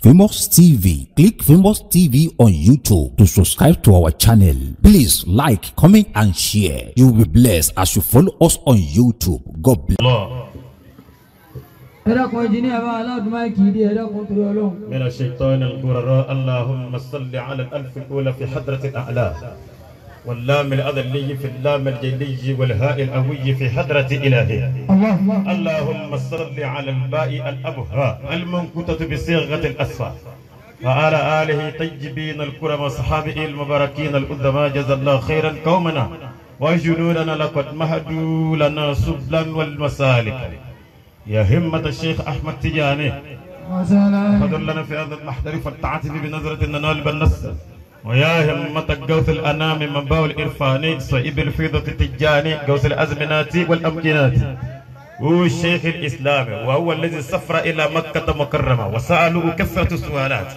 Famous TV. Click Famous TV on YouTube to subscribe to our channel. Please like, comment and share. You will be blessed as you follow us on YouTube. God bless. من الشيطان الغرراء اللهم صل على الألف الأولى في حضرة الأعلى واللام الأذلي في اللام الجلي والهاء الأوي في حضرة إلهه اللهم صل على الباء الأبهى المنكوتة بصيغة الأسفى وعلى آله طيبين الكرم وصحابه المباركين الأدماء جزا الله خيرا قومنا وجنودنا لقد مهدوا لنا سبلا والمسالك يا همة الشيخ أحمد تجاني فضل لنا في هذا المحضر فالتعاطف بنظرة ننال بالنصر ويا همة الجوث الأنام من باول الإرفاني صائب الفيضة التجاني جوث الأزمنات والأمكنات هو الشيخ الإسلامي وهو الذي سافر إلى مكة مكرمة وسألوا كثرة السؤالات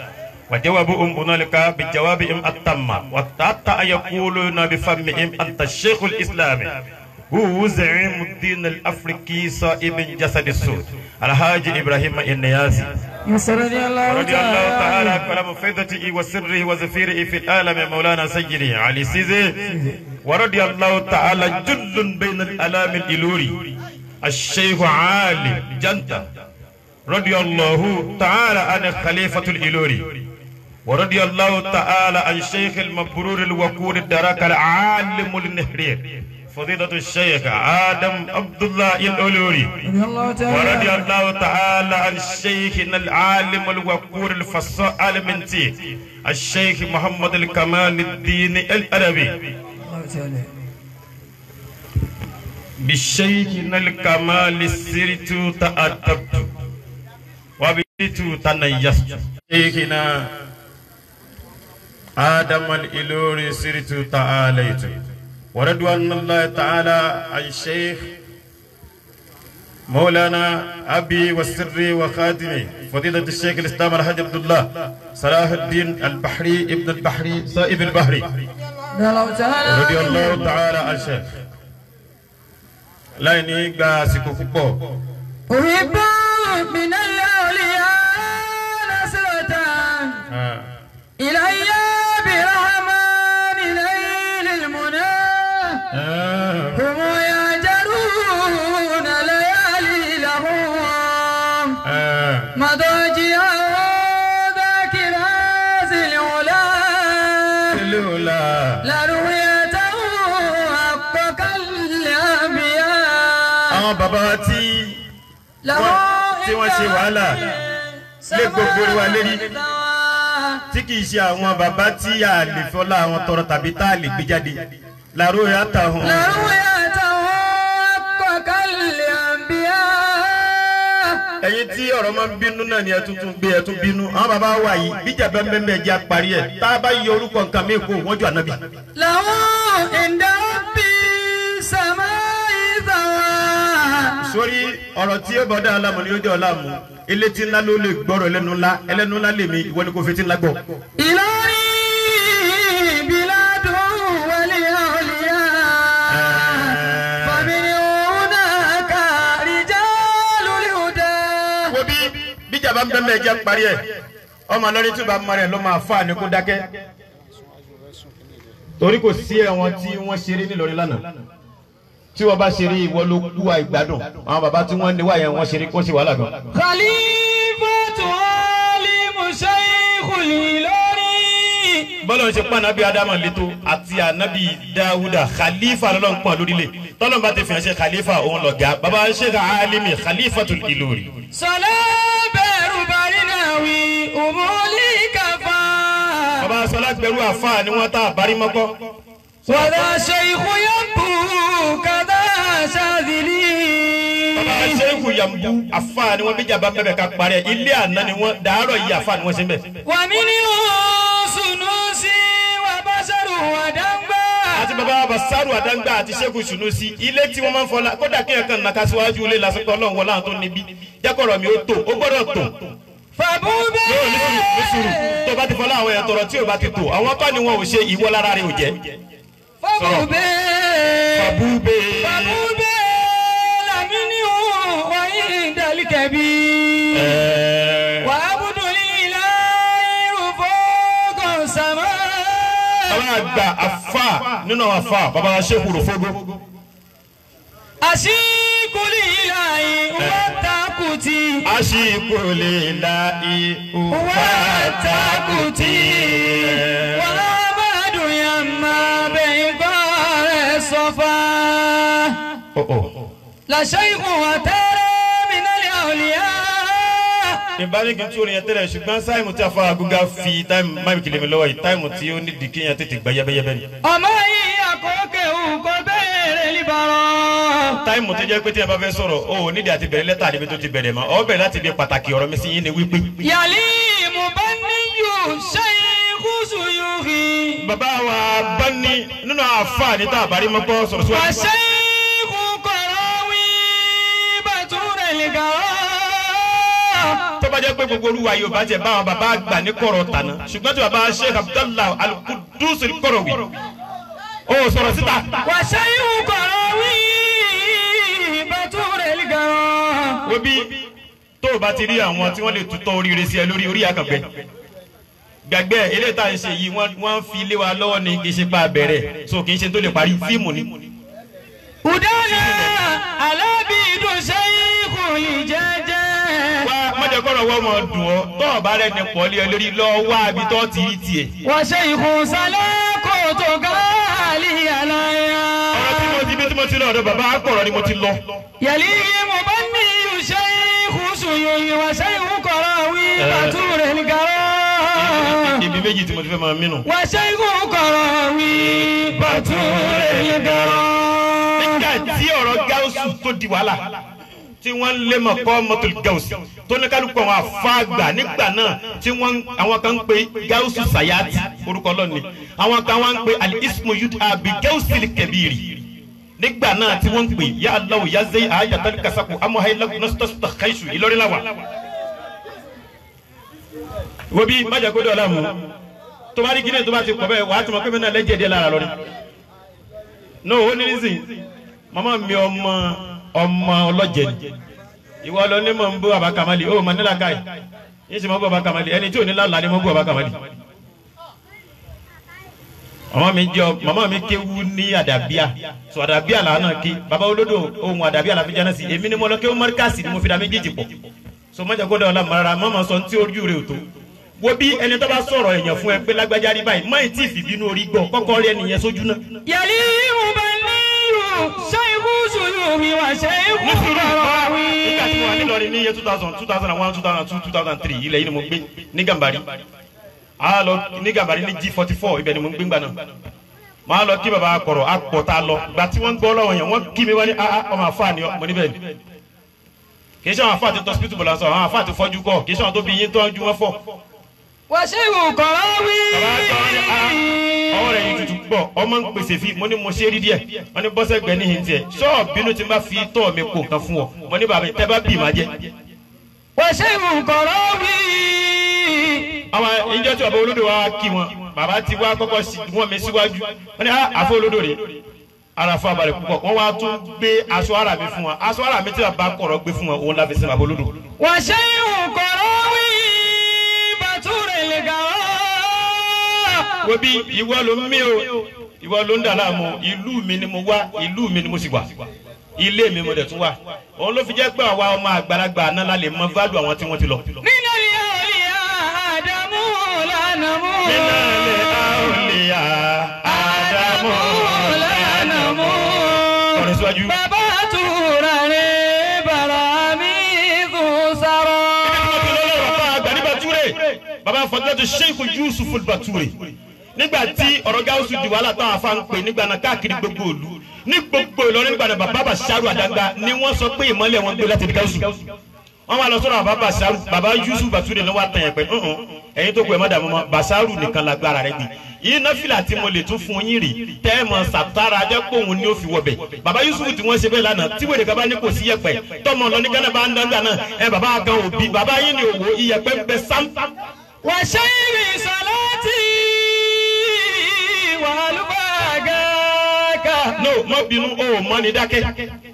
وجوابهم هنالك بجوابهم التام وحتى يقولون بفمهم أنت الشيخ الإسلامي هو زعيم الدين الأفريقي صائب جسد السود الحاج إبراهيم النيازي رضي الله تعالى عن فيضته وسره وزفيره في العالم مولانا سيدي علي سيزي ورضي الله تعالى جل بين الألام الإلوري الشيخ علي جنتا رضي الله تعالى عن الخليفة الإلوري ورضي الله تعالى عن الشيخ المبرور الوقور الدراك العالم النهرير فضيلة الشيخ آدم عبد الله الألوري ورضي الله تعالى عن الشيخ العالم الوقور الفصاح المنتي الشيخ محمد الكمال الدين العربي بالشيخ الكمال سرت تأدبت وبيت تنيست شيخنا آدم الألوري سرت تعاليت ورضوان الله تعالى عن الشيخ مولانا أبي والسري وخادمي فضيلة الشيخ الإسلام الحاج عبد الله صلاح الدين البحري ابن البحري صائب البحري رضي الله تعالى عن الشيخ لا ينيقى سكوكو أحب من الأولياء نصرة إلي برحمن ليل المنى هم يجرون ليالي لهم مضاجع ذاكرات العلا لا رؤيته حقك الأنبياء بابا tí wọ́n ṣe wàhálà lé gbogbo wa lérí tí kìí ṣe àwọn bàbá tí a lè fọlá àwọn tọrọ tàbí tá a lè gbé jáde làró ya ta hàn. làró ya ta hàn kọ̀ọ̀kálẹ̀ àbíyá. ẹ̀yin tí ọ̀rọ̀ máa ń bínú náà ni ẹ tuntun gbé ẹ tún bínú àwọn bàbá wa yìí bíjà bẹ́ẹ̀ bẹ́ẹ̀ jẹ́ àparí ẹ̀ tá a bá yọ orúkọ nǹkan mi kó wọ́n jọ ànábì. làwọn ìdábì sàmá ìdáwà. sórí ọ̀rọ̀ tí ó bọ̀dá alámọ̀ ni ó jẹ́ ọ̀làmù elétí ńlá ló lè gbọ́rọ̀ ẹlẹ́nu ńlá lèmi ìwọ ni kò fi ti ńlá gbọ́. Ìlọrin bíládùn wọlé ọ̀lẹ́yà fàmìlì òun náà kárí já lórí òde. wo bí bíjà bá ń bẹ́ẹ̀ mẹ́ẹ̀ jẹ́ parí ẹ̀ ọmọ lórí tí ó bá mọ rẹ̀ ló máa fà ní kó dákẹ́ torí kò sí ẹ̀wọ̀n tí wọ́n ṣeré nílọrin lánàá tí wọ́n bá ṣeré ìwọ ló kú wa ìgbádùn àwọn bàbá tí wọ́n ní wáyé wọ́n ṣeré kó ṣe wàhálà gan. Khalifatu alimu shaykhul Ilori. bọ́lá ń ṣe pa anabi adamu leto àti anabi dawuda khalifa lọ́lọ́ ń pọ̀ lórílẹ̀ tọ́lọ́ bá ti fi hàn ṣe khalifa òun lọ́gà bàbá ń ṣe ka alimi Khalifatul Ilori. sọlá bẹ̀rù bari nawi umuli kafa. bàbá sọlá bẹ̀rù àfa ni wọ́n ta àbárí mọ́kọ́. wàlá shaykhu yambu kada shadili. bàbá shaykhu yambu àfa ni wọ́n bíjà bá bẹ̀bẹ̀ ká parẹ́ ilé àná ni wọ́n dàárọ̀ yìí àfa ni wọ́n ṣe ń bẹ̀. wà mí ní sunusi wà bàṣẹrù àdàngbà. àti bàbá basaru àdàngbà àti shaykhu sunusi ilé tí wọ́n máa ń fọlá kódà kéèyàn kan nàka síwájú ilé lásìkò ọlọ́run wọlé àwọn tó níbí jákọ̀rọ̀ mi ó tò ó gbọ́dọ̀ tò. fàbúbẹ́. yóò ní sùúrù tó bá ti fọlá àwọn èèyàn tọrọ tí ò bá ti tò àwọn kọ́ ni wọn ò ṣe ìwọ lára rẹ ò jẹ́. fàbúbẹ́. fàbúbẹ́. fàbúbẹ́ làmínú wáyé ìdálẹ́kẹ̀bí. wàá bùdó lílá. àgbà àfà nínú àwọn àfà bàbá wa Sheikh Rofogo. Ashikuli ilahi wa takuti. Ashikuli ilahi wa takuti. Wa badu yamma beigore sofa. La shaykhu atara min al-awliya. Ìbáni kí n tún orin tẹ́lẹ̀ ṣùgbọ́n sáìmù tí a fọ́ agúgá fi táìmù máìmù kìlẹ̀ mi lọ́wọ́ yìí táìmù tí ó ní dìkíyàn tètè gbá yẹ́bẹ́yẹ́bẹ́ ni. Ọmọ yìí àkókè òkò bẹ̀rẹ̀ líbàrán. Táìmù tó jẹ́ pé tí ẹ bá fẹ́ sọ̀rọ̀ o nídìí àti bẹ̀rẹ̀ lẹ́tà níbi tó ti bẹ̀rẹ̀ mọ́ ọ bẹ̀rẹ̀ láti bí pàtàkì ọ̀rọ̀ mi sí yín ni wípé. Yàlí mo bá níyù Shaykhu Suyuhi. Bàbá wa bá ní nínú àfáà ní tá àbárí mọ́pọ́ sọ̀rọ̀ síwájú. Wa Shaykhu Qarawi Baturil Gara. Tó bá jẹ́ pé gbogbo olúwa yóò bá jẹ́ báwọn bàbá àgbà ní kọ̀rọ̀ tàná ṣùgbọ́n tí bàbá Sheikh Abdallah Al-Qudus Al-Qarawi ó sọ̀rọ̀ síta. Wa Shaykhu Qarawi Baturil Gara. Obi tó o bá ti rí àwọn tí wọ́n lè tutọ́ oríire sí ẹ lórí orí àkàngbẹ́ gbàgbé eléyìí tá à ń ṣe yìí wọ́n fi lé wa lọ́wọ́ ni kì í ṣe pa abẹ́rẹ́ so kì í ṣe tó lè parí fíìmù ni. Udana alábìdùn Shaykhu ìjẹ́jẹ́. Wá mọ̀jẹ̀ kọ́rọ̀ wọ́n mọ̀ dùn ọ́ tó o bá rẹ̀ ní pọ̀lì ẹ lórí lọ́ọ́ wá àbí tó ti rí tiẹ̀. Wa Shaykhu Salako tó gáàlì àlàyé. Ọ̀rọ̀ tí mo ti lọ ọ̀dọ̀ bàbá àpọ̀rọ̀ ni mo ti lọ. Yàlí mo bá ní Shaykhu Suyuhi wa Shaykhu Qarawi Baturil Gara. Ibi méjì tí mo ti fẹ́ máa mínú. Wa Shaykhu Qarawi Baturil Gara. Nígbà tí ọ̀rọ̀ gáúsù tó di wàhálà tí wọ́n lé mọ̀ kọ́ mọ́tò gáúsù tó ní kálukú àwọn àfáàgbà nígbà náà tí àwọn kan ń pe gáúsù sayati orúkọ lọ́ni àwọn kan wọ́n ń pe al-ismu yud'a bi gáúsìl kabiri nígbà náà tí wọ́n ń pè ya Allah ya zay ayatal kasaku amuhailaku nastasta khaisu Ìlọrin láwà. wo bí májàkódé ọ̀la mu tó bá rí kíni tó bá ti pọ̀ bẹ́ẹ̀ wàá tún mọ̀ pé mi náà lẹ́jẹ̀ díẹ̀ lára lọ́rin. no ó ní nísìn màmá mi ọmọ ọlọ́jẹ̀ ni ìwọ lọ ní mọ̀ ń bú Baba Kamali ó mọ̀ nílá káyì yín sì mọ̀ bú Baba Kamali ẹni tí ò ní lálàá ni mọ̀ bú Baba Kamali. màmá mi kéwú ní àdàbíà so àdàbíà là náà ké baba olódò ohun àdàbíà là fi jáná sí èmi ni mo lọ kéwú mọ́ríkàsì ni mo fi dá méjèèjì pọ̀ so májàkódé ọ̀la mọ̀rara mọ́mọ́ sọ tí ojú rẹ̀ ò tó wo bí ẹni tó bá sọ̀rọ̀ èèyàn fún ẹ pé lágbájá rí báyìí máì tí ì fìbínú orí gbọ́ kọ́kọ́ rí ẹnìyẹn sójú náà. Yàlí mo bá níyù Shaykhu Suyuhi wa Shaykhu Qarawi. nígbà tí wọ́n wà nílọrin ní iye 2000, 2001, 2002, 2003 ilẹ̀ yìí ni mo gbé ní Gàmbàrí a lọ ní Gàmbàrí ní G44 ibẹ̀ ni mo gbé ńgbà náà máa lọ kí baba kọ̀rọ̀ àpọ̀tà lọ gbà tí wọ́n gbọ́ lọ́wọ́ yẹn wọ́n kí mi wá ní ọmọ àfáà ni mo níbẹ̀ ni kì í ṣe àwọn àfáà ti tọ́sípítù bọ̀lá sọ àwọn àfáà ti fọ́jú kọ́ kì í ṣe àwọn tó bí yín tó ń ju wọn fọ́. Wa Shaykhu Qarawi. ọwọ́ rẹ̀ yìí tutù pọ̀ ọmọ ń pèsè fi mo ní mo ṣe rí díẹ̀ wọ́n ní bọ́sẹ̀ gbẹ níhìn tiẹ̀ ṣọ́ọ̀ bínú ti bá fi tọ́ mi kó kan fún ọ mo ní bàbá tẹ́ bá bì má jẹ́. Wa Shaykhu Qarawi. àwọn ìjọ tí bàbá olódò wa kí wọn bàbá ti wá kọ́kọ́ wọ́n mi síwájú wọ́n ní àfọ olódò rẹ̀ ara fún abalẹ̀ púpọ̀ wọ́n wá tún gbé aṣọ ara mi fún wọn aṣọ ara mi tí bàbá kọ̀rọ̀ gbé fún wọn òun láfi sin bàbá olódò. Wa Shaykhu Qarawi Baturil Gara. wo bí ìwọ ló ń mí o ìwọ ló ń dà láàmú ìlú mi ni mo wá ìlú mi ni mo sì wà ilé mi mo dẹ̀ tún wà òun ló fi jẹ́ pé àwa ọmọ àgbàlagbà náà la lè mọ válù àwọn tí wọ́n ti lọ. Minal awliya Adamu lanamu. Minal awliya Adamu lanamu. ọ̀rẹ́ síwájú. Bàbá tura ní Barami Gusara. Baba Fadilatu Sheikh Yusuf Al-Bature nígbà tí ọ̀rọ̀ gáúsù di wàhálà táwọn afá ń pè nígbà náà káàkiri gbogbo òlu ní gbogbo Ìlọrin nígbà náà bàbá Basharu Adangba ni wọ́n sọ pé ìmọ̀lẹ̀ wọn gbé láti di gáúsù wọ́n máa lọ sọ́dọ̀ bàbá Basharu bàbá Yusuf Bature ló wà tàn yẹn pé ẹ̀yin tó kù ẹ̀ má dààmú mọ́ Basharu nìkan lágbára rẹ̀ gbé yìí náfìlà tí mo lè tún fún yín rè tẹ́ ẹ mọ̀ sàtara jẹ́ pé òun ni ó fi wọbẹ̀ bàbá Yusuf tí wọ́n ṣe bẹ́ẹ̀ lánàá tí wèrè kaba ní kò sí yẹpẹ̀ tọmọ lọ ní Ghana bá ń dáńgá náà ẹ bàbá gan òbí bàbá yín ni òwò iyẹpẹ̀ ń bẹ sám. Wa Shaykhi Salati wàlúbàgàkà. no má bínú o mọ ni dákẹ́.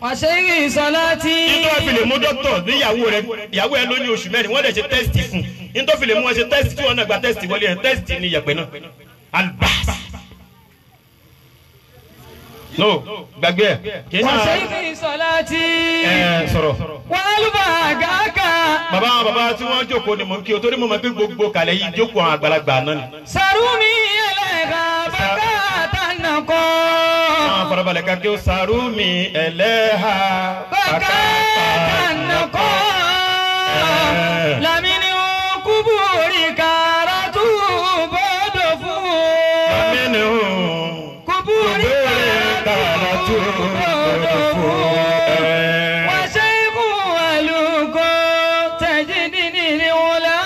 Wa Shaykhi Salati. nítorí fi lè mú dókítà níyàwó rẹ ìyàwó ẹ ló ní oṣù mẹ́rin wọ́n dẹ̀ ṣe tẹ́sítì fún nítorí fi lè mú wọn ṣe tẹ́sítì tí wọ́n náà gba tẹ́sítì wọlé ẹ̀ tẹ́sítì ní iyẹ̀pẹ̀ náà albas no gbàgbé kì í ṣe. وسيف صلاتي sọ̀rọ̀. والباقاك. bàbá tí wọ́n jókòó ni mò ń kí o torí mo mọ̀ pé gbogbo kàlẹ́ yìí jókòó àwọn àgbàlagbà náà ni. سرومي إليك بكاة النقاء. àwọn farabalẹ̀ ká kí o Sarumi ẹlẹ́ha بكاة النقاء. لمن قبورك رتوب دفون. لمن قبورك رتوب دفون. وشيخ ولوك تجدني العلا.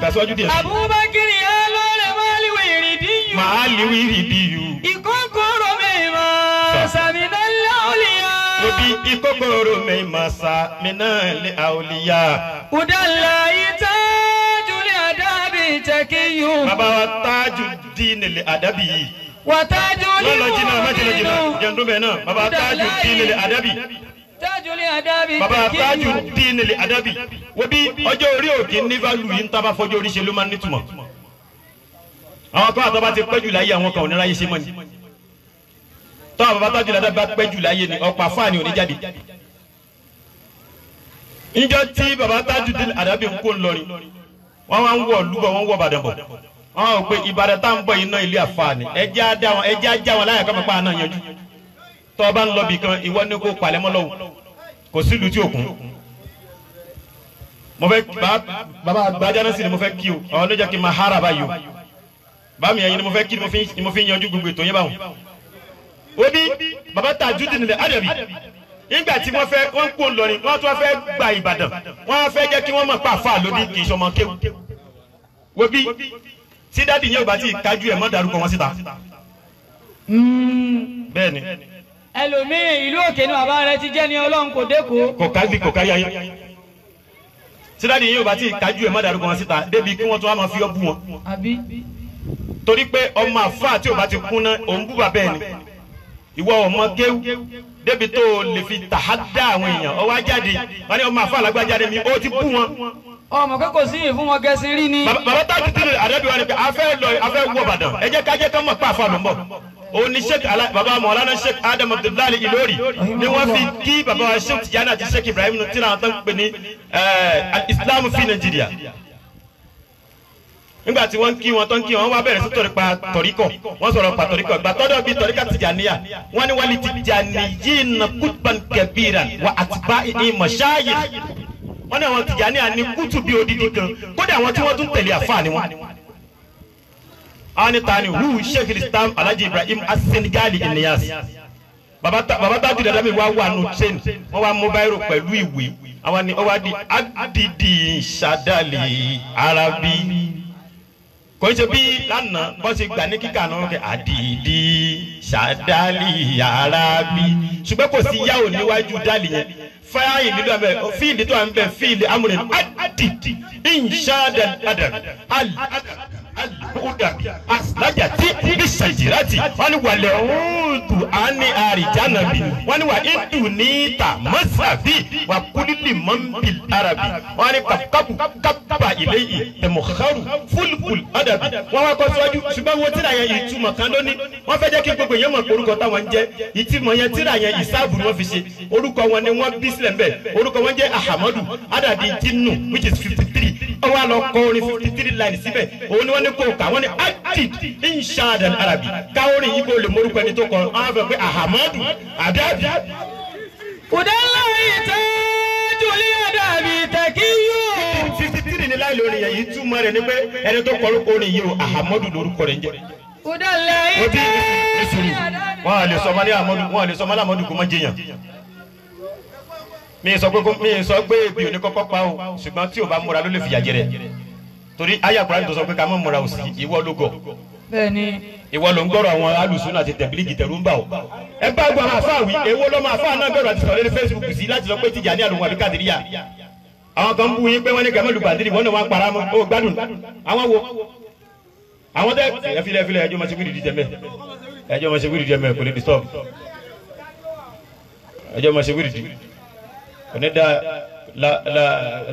kasuwaju díẹ̀ sí. أبو بكر يا لول مال ويردي. Màálì wíìrìdìyù. ìkókóró mi máa sàmìnà láòlìyà. Ebi ìkókóró mi máa sàmìnà láòlìyà. Udala ìtajúlẹ̀ àdábì tẹ̀kíyù. Bàbá wa Tajuddin al-Adabi. Wàtájúlẹ̀ Jẹ́ndúbẹ̀ náà. Bàbá Tajuddin al-Adabi. Tájúlẹ̀ àdábì Bàbá tẹ̀kíyù. Tajuddin al-Adabi. Wo bí ọjọ́ orí òkè ní value yìí ń tábà fọjọ́ orí ṣe ló máa ń nítumọ̀. Àwọn kan àtọ́ bá ti pẹ́ jù láyé àwọn kan ò ní ráyè ṣe mọ́ ni. Tọ́wọ́ bàbá Tajuddin al-Adabi bá pẹ́ jù láyé ni ọ̀pá fáàní ò ní jáde. Ìjọ tí bàbá Tajuddin al-Adabi ń kó ńlọrin wọ́n wá ń wọ̀ lúbọ̀ wọ́n wọ̀ Ìbàdàn bọ̀. Wọ́n á pè Ìbàdàn tá à ń bọ̀ iná ilé àfààní ẹjẹ́ ajá wọn láyà kọ́mọ̀pá àná yanjú. Tọ́ bá ń lọ bì kan ìwọ ní kó palẹ̀mọ́ lọ́wọ́ kò sílùú tí òkun. Mo fẹ́ bàbá àgbájá náà sì ni mo fẹ́ kí o àwọn ló jẹ́ kí n máa hára báyìí o. Bámi ẹ̀yin ni mo fẹ́ kí ni mo fi yanjú gbogbo ètò yẹn báwọn. Ó bí bàbá Tajuddin al-Adabi nígbà tí wọ́n kó ńlọrin wọ́n tún fẹ́ gba Ìbàdàn wọ́n fẹ́ jẹ́ kí wọ́n mọ̀ pa àfáà lódì kì í sọmọ kéwù. Wo bí tí dáàdì yẹn ò bá ti kájú ẹ̀ mọ́ darúkọ wọn síta. Bẹ́ẹ̀ni. Ẹlòmíì ìlú òkè ni bàbá rẹ ti jẹ́ ní Ọlọ́run kò dẹ́kọ̀. Kò kárí ayé. Tí dáàdì yẹn ò bá ti kájú ẹ̀ mọ́ darúkọ wọn síta débi kí wọ́n tún wá máa fi ọ́ bú wọn. Àbí. Torí pé ọmọ àfáà tí ò bá ti kúnná òun bú bàbá ẹ̀ ni. Ìwọ ọmọ kéwù débi tó lè fi tàhádà àwọn èèyàn ọwọ́ ajáde wọn ni ọmọ àfáà lágbájáde mi ó ti bú wọn. Ọmọ kẹ́kọ̀ọ́ sí ìfún wọn gẹ̀ẹ́sì rí ni. Bàbá Tajuddin al-Adabi wa ni pé afẹ́ wọ Ìbàdàn ẹ jẹ́ ká mọ̀ pé àfa ló ń bọ̀. Òun ni Sheikh bàbá Maulana Sheikh Adam Abdullahi Ilori ni wọ́n fi kí bàbá wa Sheikh Tijani àti Sheikh Ibrahim tíra àwọn tó ń pè ní Islam fi Nàìjíríà. Nígbà tí wọ́n kí wọn tó ń kí wọn wá bẹ̀rẹ̀ sí tọ̀ríkọ̀ wọ́n sọ̀rọ̀ pa tọ̀ríkọ̀ ìgbà tọ́dọ̀ bíi tọ̀ríkà Tijaniya wọ́n ní wali Tijaniyyin qutban kabiran wa atba'ihi mashayikh. Wọ́n ní àwọn Tijaniya ní kútù bí odidi kan kódà àwọn tí wọ́n tún tẹ̀lé àfáà ni wọ́n. Àwọn ní ta ni hu Sheikh Islam Alhaji Ibrahim as-Senegali Inyas. Bàbá Tajuddin al-Adabi wá wà nù chain wọ́n wá mú báírò pẹ̀lú ìwé àwọn ni ó wá di adidi sadali arabi. Kò ṣe bí lánàá bọ́ sí gbà ní kíkà náà kẹ́ adidi sadali arabi ṣùgbọ́n kò sí yáwò níwájú dálì yẹn. Fáyì lílo àmì fíìlì tó à ń bẹ fíìlì amúrin adidi inṣadal adam al-hudabi aslajati bisajirati wọ́n ní wàlẹ̀ òòtù àní àrìjánàbì wọ́n ní wà ìdù níta mọ́sàbí wà kúlílì mọ́nbìl arabi wọ́n ní kàpùkàpù kápá ilé yìí tẹ̀mọ̀kárù fúlùkùl adabi wọ́n wá kọ́ síwájú ṣùgbọ́n wọ́n tíra yẹn ìtumọ̀ kan lónìí wọ́n fẹ́ jẹ́ kí gbogbo yẹn mọ̀ pé orúkọ táwọn ń jẹ́ ìtumọ̀ yẹn tíra yẹn ìsáàbù ni wọ́n fi ṣe orúkọ wọn ni wọ́n bí sílẹ̀ mbẹ́ orúkọ wọn jẹ́ ahamadu adadi jinnu which is 53 ọwọ́ àlọ́ kọ orin 53 line síbẹ̀ òun ni wọ́n ní kó kà wọ́n ní adid inshadal arabi káwọ́rì yìí kò lè morúkọ ẹni tó kọ ọ́n fẹ́ pé ahamadu adadi. Udala ìtajúlẹ̀ àdábì tẹ̀kíyù. 53 ní láì lórí yẹn yìí túmọ̀ rẹ̀ ni pé ẹni tó kọ orúkọ orin yìí o ahamadu lórúkọ rẹ̀ ń jẹ́. Udala ìtajúlẹ̀ àdábì. Wọ́n á lè sọ ọmọdé amadu kò má jẹyàn. Mi sọ pé ebi ò ní kọ́kọ́ pa o ṣùgbọ́n tí o bá múra ló lè fìyà jẹrẹ torí ayé àkùrá tó sọ pé ká mọ̀ múra òsì ìwọ ló gọ̀. Bẹ́ẹ̀ni. Ìwọ ló ń gbọ́rọ̀ àwọn alùsùn àti tẹ̀bílíìgì tẹ̀rù ń bà o. Ẹ bá gbọ́ àwọn afáà wí èwo lọ́mọ afáà náà bẹ̀rù àti sọ̀rọ̀ lórí Facebook sí láti sọ pé Tijani àlùmọ̀ àbí Kàdíríyà. Àwọn kan bú yín pé wọ́n ní kẹ́mẹ́lú bàdírì wọ́n náà wọ́n para mọ́ ó gbádùn. Àwọn wo àwọn tẹ ẹfilẹ ẹjọ́ máa ṣe wíìdì jẹmẹ kò lè disturb ẹjọ́ máa ṣe wíìdì onídàá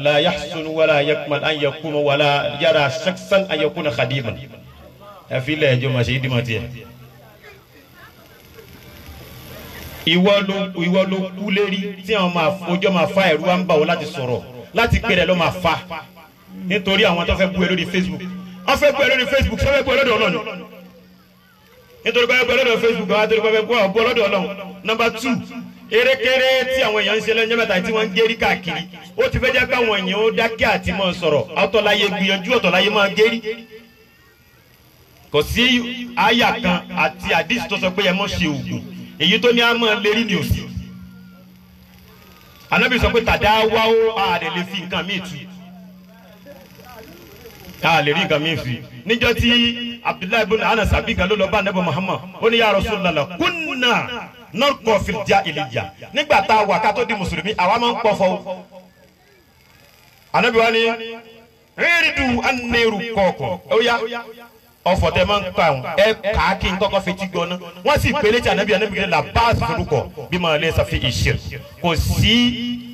la yahsun wala yakmal an yakuma wala yara shakhsan an yakuna khadiman ẹfilẹ ẹjọ́ máa ṣe ìdí máa tiẹ̀. Ẹ ìwọ ló kú lérí tí àwọn ọjọ́ máa fa ẹ̀rú wa ń bà wọ́n láti sọ̀rọ̀ láti pè rẹ̀ ló máa fa nítorí àwọn tó fẹ́ bú ẹ lórí Facebook wọ́n fẹ́ bú ẹ lórí Facebook sọ́fẹ́ bú ẹ lọ́dọ̀ Ọlọ́run nítorí pé bú ẹ lọ́dọ̀ Facebook àwọn àti olùkọ́ fẹ́ bú ọ lọ́dọ̀ Ọlọ́run. Number 2, erékeré tí àwọn èèyàn ń ṣe lẹ́yìn mẹ́ta tí wọ́n ń gérí káàkiri ó ti fẹ́ jẹ́ káwọn èèyàn ó dákẹ́ àti máa sọ̀rọ̀ ọ̀tọ̀láyé gbìyànjú ọ̀tọ̀láyé máa gérí. Kò sí àyà kan àti àdìsí tó sọ pé ẹ mọ̀ ṣe oògùn èyí tó ní a máa lérí ni òsì. Ànábì sọ pé tàdá wá ó àdè lè fi nǹkan míì tu a lè rí nǹkan míì fi. Níjọ́ tí Abdullahi ibn Anas abigan ló lọ bá Ànábì Muhammad ó ní ya Rasulullah kunna narqa fil jahiliyya nígbà tá a wà ká tó di mùsùlùmí àwa máa ń pọ̀fọ̀. Ànábì wa ni ríridu anẹ́rù kọ̀ọ̀kan ó yá ọ̀fọ̀ tẹ máa ń pa àwọn ẹ kàá kí n kọ́kọ́ fi ti gbọ́ná wọ́n sì pélé tí Ànábì kìí la báàsì forúkọ bí máa lè ṣàfi ìṣe kò sí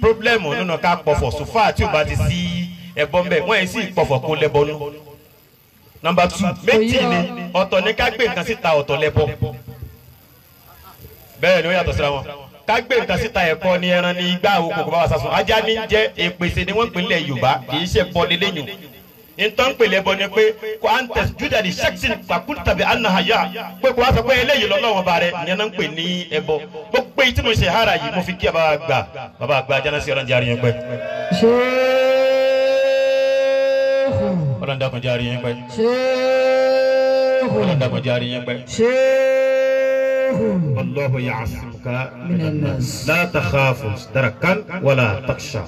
pírọ́blẹ́mù nínú ká pọ̀fọ̀ sùfà tí ò bá ti sí ẹbọ mbẹ wọn yẹn sì pọ̀fọ̀ kó lẹbọ nù. Number 2, méjì ni ọ̀tọ̀ ní ká gbé nǹkan síta ọ̀tọ̀ lẹbọ bẹ́ẹ̀ ni ó yàtọ̀ síra wọn. Ká gbé nǹkan síta ẹ̀kọ́ ni ẹran ní igbá àwọn kòkó bá wa sásùn ajá ní jẹ́ èpèsè ni wọ́n pè nílẹ̀ Yorùbá kì í ṣe bọ́ lélẹ́yìn. Nǹkan pè lẹ́bọ ni pé kò à ń tẹ̀sí júdà ní ṣẹ́kṣin pàkúrú tàbí anahaya pé kò wá sọ pé eléyìí lọ́wọ́ ba rẹ̀ ìyẹn náà ń pè ní ẹbọ. Gbogbo èyí tí mo ṣe hara yìí mo fi kí bàbá àgbà Jánásì ọ̀rọ̀ jàre yẹn pẹ́. Ọlọ́run dákun jàre yẹn pẹ́. Ọlọ́run dákun jàre yẹn pẹ́. Wallahu ya'asimuka minan nas la takhafu darakan wala taksha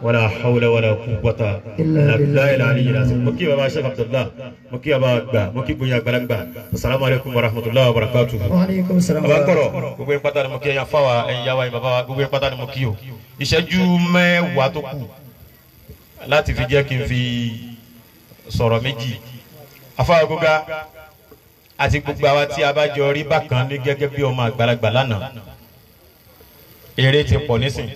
wala hawla wala quwwata illa billahi al-aliyyil azim. Mo kí baba Sheikh Abdullah mo kí baba àgbà mo kí bunya àgbàlagbà. Assalamu alaikum wa rahmatullahi wa barakatuh. Wa alaikum assalam. Baba koro gbogbo en pátá ni mo kí yan fawa en yawa baba gbogbo en pátá ni mo kí o. Ìṣẹ́jú mẹ́wàá tó kù láti fi jẹ́ kí n fi sọ̀rọ̀ méjì afa goga àti gbogbo àwa tí a bá jọ rí bákan ní gẹ́gẹ́ bí ọmọ àgbàlagbà lánàá eré ti pọ̀ nísìn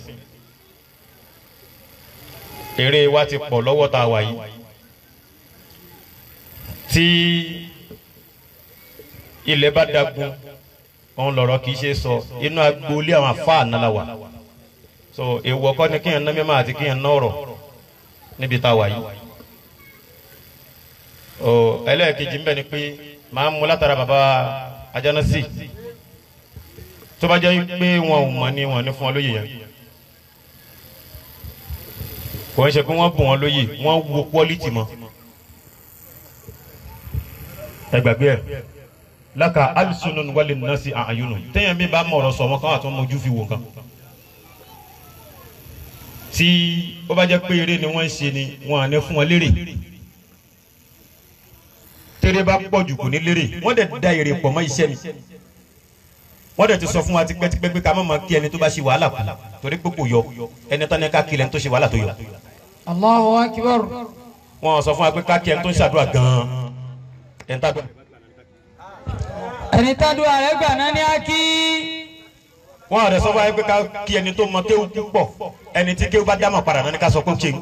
eré wa ti pọ̀ lọ́wọ́ tá a wà yìí tí ilẹ̀ bá dagun òun lọ̀rọ̀ kì í ṣe sọ inú agboolé àwọn afáà náà la wà so èèwọ̀ kọ́ ni kéèyàn ná mímọ́ àti kéèyàn ná ọ̀rọ̀ níbi tá a wà yìí ẹlẹ́ẹ̀kejì ń bẹ ni pé máa ń mú látara bàbá Ajánásì tó bá jẹ́ pé wọn ò mọ̀ ní wọn ní fún wọn lóye yẹn kò ń ṣe pé wọ́n bù wọn lóye wọ́n wo quality mọ́ ẹgbàgbé ẹ̀ láka alsunun wálé nasi àyùnú téèyàn mi bá mọ̀ ọ̀rọ̀ sọ wọn káwọn àti wọn mojú fi wò kan tí ó bá jẹ́ pé eré ni wọ́n ń ṣe ni wọn à ní fún wọn lérè tẹ́rẹ́ bá pọ̀ jù kò ní lérè wọ́n dẹ̀ da èrè pọ̀ mọ́ iṣẹ́ ni wọ́n dẹ̀ ti sọ fún wa tipẹ́tipẹ́ pé ká má máa kí ẹni tó bá ṣe wàhálà kù torí pé kò yọ ẹni tán ní ká kí ẹni tó ṣe wàhálà tó yọ. Allahu akbar. wọ́n sọ fún wa pé ká kí ẹni tó ń ṣàdúrà gan-an ẹni tá ẹni tádùá rẹ̀ gbà náà ní akí. wọ́n rẹ̀ sọ fún wa pé ká kí ẹni tó mọ kéwú púpọ̀ ẹni tí kéwú bá dámọ̀ padà náà ní ká sọ pé ó kéwú.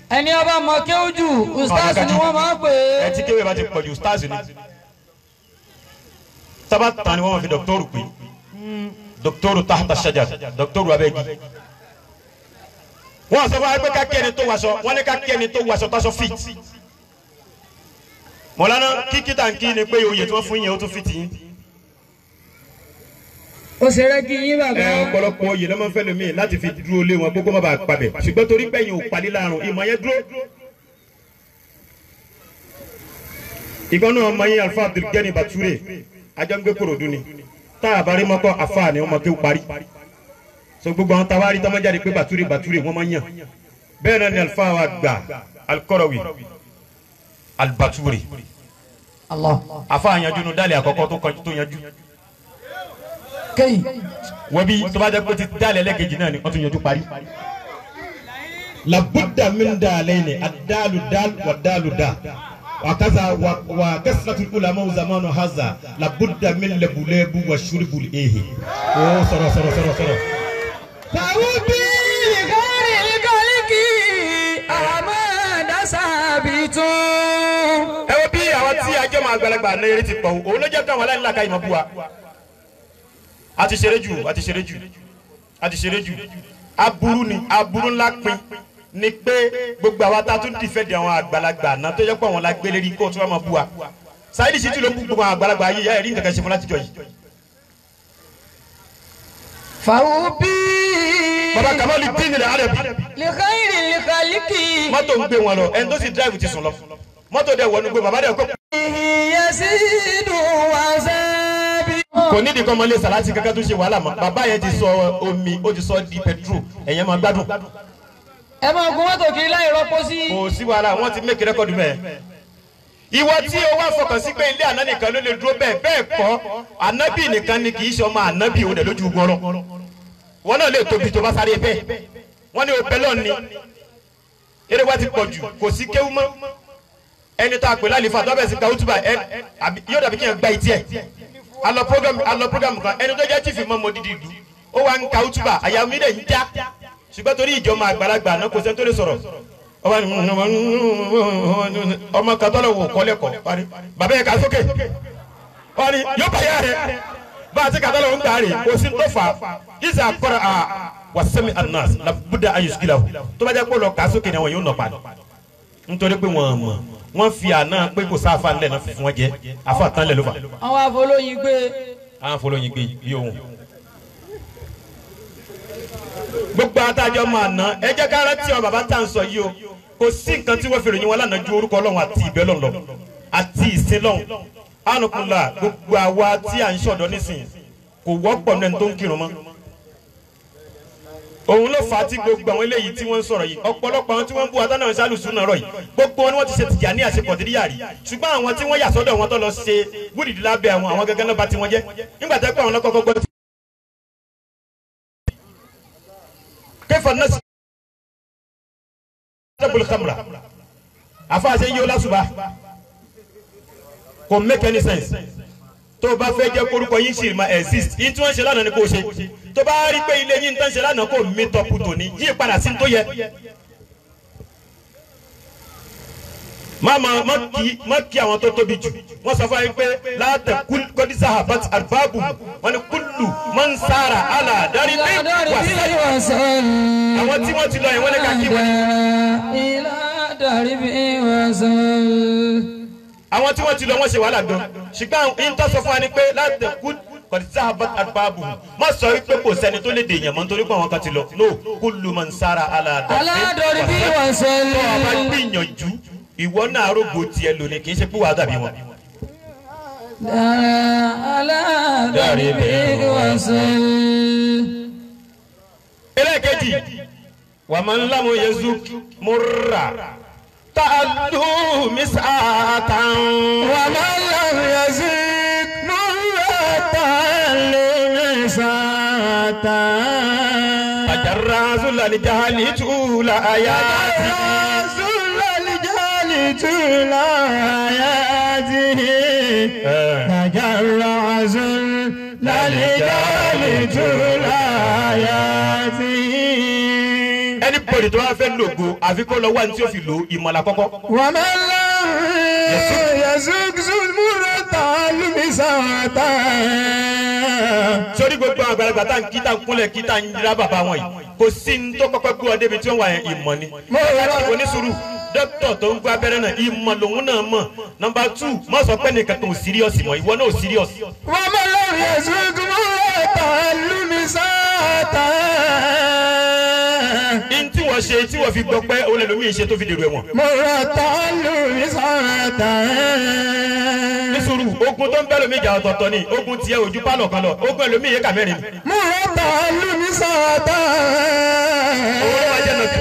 ẹni ọba mọ kéwú jù ustaz ni wọ́n máa ń pè é. ẹ tí kéwú bá ti pọ̀ jù ustaz ni sábà tán ni wọ́n máa fi dọ́kítọ́rù pé dọ́kítọ́rù tahta shajar dọ́kítọ́rù abẹ́gi. wọ́n sọ fún wa pé ká kí ẹni tó wàṣọ wọ́n ní ká kí ẹni tó wàṣọ táṣọ fit. mọ̀lánà kíkí tàǹkì ni pé oyè tí wọ́n fún yẹn ó tún fit yín. ó ṣe rẹ́ kí yín bàbá. ọ̀pọ̀lọpọ̀ oyè ló máa ń fẹ́ lómi láti fi dúró lé wọn kókó má bàa pabẹ̀ ṣùgbọ́n torí pẹ́yìn ò palí láàrùn ìmọ̀ yẹn dúró. ìgbọ́nà ọmọ yín Alfa Abdulgani Bature ajọ́ngbé Kòròdú ni tá a bá rí mọ́kọ́ afa ni wọ́n máa kéwù parí so gbogbo àwọn tawárí tó máa jáde pé Bature wọ́n máa yàn bẹ́ẹ̀ náà ni Alfa wa gbà Al-Qarawi Al-Bature afa yanjú nu dálẹ̀ àkọ́kọ́ tó yanjú wọ́n bí tó bá jẹ́ pé ti dálẹ̀ lẹ́gẹ̀jì náà ni wọ́n tún yanjú parí. labudda min dalaini ad-dalu dal wa dalu da wakaza wa kasratul ulama zamanu haza labudda min labulebu wa shurbul ehe. sọ̀rọ̀. tàwùbí kárí kálíkì àmàdà sábìtún. ẹ wo bí àwọn tí ajọ́ máa gbalagbà ní eré ti pọ̀ òun ló jẹ́ káwọn aláìláka ìmọ̀ bú wa. àti ṣeré jù aburú ni aburú ńlá pin ni pé gbogbo àwa tá tún dìfẹ́dì àwọn àgbàlagbà náà tó yẹ pé àwọn la gbélé rí kó tó wá máa bú wa Saheed Shittu ló bú gbogbo àwọn àgbàlagbà ayé yá ẹ̀rí nǹkan kan ṣe fún látijọ́ yìí. fàwùbí. baba Kamali dín nílẹ̀ Arabi. lìkàyìrì lìkàlìkì. mọ́tò ń gbé wọn lọ ẹni tó sì drive ti sùn lọ mọ́tò dẹ̀ wọnú gbé baba dẹ̀ kọ́. yasidu wasabi. kò nídìí kọ́ ọmọlé sàlátì kankan tó ṣe wàhálà mọ́ bàbá yẹn ti sọ omi ó ti sọ di petrol ẹ̀yẹn máa gbádùn. ẹ máa gun mọ́tò kiri láì rọ́pò sí. kò sí wàhálà wọ́n ti make record mẹ́ẹ̀. ìwọ tí o wá fọkàn sí pé ilé àná nìkan ló lè dúró bẹ́ẹ̀ kọ́ ànábì nìkan ni kì í ṣe ọmọ ànábì òun dẹ̀ lójú gbọ́rọ̀ wọn náà lè tóbi tó bá sáré bẹ́ẹ̀ wọ́n ní òpẹ́ lọ́ọ̀ ni eré wa ti pọ̀ jù kò sí kéwú mọ́ ẹni tó a pè lálìfà tó bẹ̀ sí kàwútùbà yóò dàbí kí n gba ìtì ẹ̀ alọ program kan ẹni tó jẹ́ chief mọ́ mo dídì ìlú ó wà ń kàwútùbà àyà mi lè ń já ṣùgbọ́n torí ìjọba àgbàlagbà náà kò sẹ́ni tó lè sọ̀rọ̀ ọmọ kan tọ́lọ̀ wò kọ́ lẹ́kọ̀ọ́ parí bàbá yẹn kà sókè parí yóò bá yà rẹ̀ bá a ti kà tọ́lọ̀ ń gbà rè kò sí tó fà ìsà kọ́ra a wà sẹ́mi anas la buddha ayé sukila o tó bá jẹ́ pé lọ kà sókè ni àwọn yóò nọ̀ pa nítorí pé wọ́n fi àná pé kò sáfà ńlẹ̀ náà fún wọn jẹ́ àfa tán lẹ̀ ló fà. àwọn afọlóyin gbé. àwọn afọlóyin gbé yóò hùn. gbogbo àtàjọ máa ná ẹ jẹ́ ká rántí ọ bàbá tá à ń sọ yìí o kò sí nǹkan tí wọ́n fi ròyìn wọn lánàá ju orúkọ Ọlọ́run àti ìbẹ́ lọ́n lọ àti ìsìn lọ́n ànùkùnlá gbogbo àwa tí à ń ṣọ̀dọ̀ nísìnyí kò wọ́pọ̀ nẹ́ni tó ń kírun mọ́ òun ló fà á tí gbogbo àwọn eléyìí tí wọ́n ń sọ̀rọ̀ yìí ọ̀pọ̀lọpọ̀ àwọn tí wọ́n ń bú adánà ṣáàlùsùn náà rọ̀ yìí gbogbo wọn ni wọ́n ti ṣe tìjà ní àṣepọ̀dìríyà rí ṣùgbọ́n àwọn tí wọ́n yà sọ́dọ̀ wọn tó lọ ṣe wúdìdí lábẹ́ àwọn gẹ́gẹ́ náà bá ti wọ́n jẹ́ nígbà tẹ́ pé àwọn lọ́kọ́kọ́ gbọ́. kéfà náà sì ṣe khamra àfàṣẹ yìí ó lásùbà kò make any sense tó bá fẹ́ jẹ́ korúkọ yín sì máa exist yín tí wọ́n ṣe lánàá ni kò ṣe tó bá rí pé ilé yín tán ṣe lánàá kò mí tọ́pù tòní yí padà sí tó yẹ. má kí àwọn tó tóbi jù wọ́n sọ fún yín pé láàtẹ̀ kọ́dísà àbátì àbábù wọ́n ní kúlù mọ́nsára àlà dárí bí wàsán. àwọn tí wọ́n ti lọ yẹn wọ́n lè ka kí wọ́n. àwọn tí wọ́n ti lọ wọ́n ṣe wàhálà gan ṣùgbọ́n yín tó sọ fún wa ni pé láàtẹ̀ kọ́dísà àbábù má sọ wípé kò sẹ́ni tó lè dèèyàn mọ́ nítorí pé àwọn kan ti lọ no kúlù mọ́nsára àlà dárí bí wàsán. tó o bá gbìyànjú ìwọ náà rògbò tiẹ̀ lónìí kì í ṣe pé wàá dàbí wọn. dárí bí wàsán. ẹlẹ́kẹ̀jì wà máa ń lámú yẹzu múra tààlù mísàtàn. wà máa ń lámú yẹzu múra tààlù mísàtàn. àjàrà zulali jahali tula ayati. tula ayati. àjàrà zulali jahali tula ayati. anybody tó wá fẹ́ lògo àfi kó lọ wá ní tí ó fi lò ìmọ̀lá kọ́kọ́. wà á máa lọ yẹsùn múra tààlù mísàtà. sórí gbogbo àgbàlagbà tá n kí tá n kúnlẹ̀ kí tá n yíra bàbá wọn yìí kò sí ní tó kọ́kọ́ gbé ọ débi tí wọ́n wà yẹn ìmọ̀ ni. mo ní sùúrù dókítà tó ń gbọ́ abẹ́rẹ́ náà ìmọ̀ lòun náà mọ̀. nọ́mbà 2 má sọ pé nìkan kan ò síríọ̀sì mọ́ ìwọ náà ò síríọ̀sì. wà á máa lọ yẹsùn múra tààlù mísàtà. tí wọ́n ṣe tí wọ́n fi gbọ́ pé olè lómi ìṣe tó fi dèrò ẹ̀wọ̀n. múra tààlù mísàtà. nísùúrù ogun tó ń bẹ́ lómi ìjà ọ̀tọ̀ọ̀tọ̀ ni ogun tiẹ̀ ojú pálọ̀ kan lọ ogun ẹlòmí yẹ kà mẹ́rin. múra tààlù mísàtà.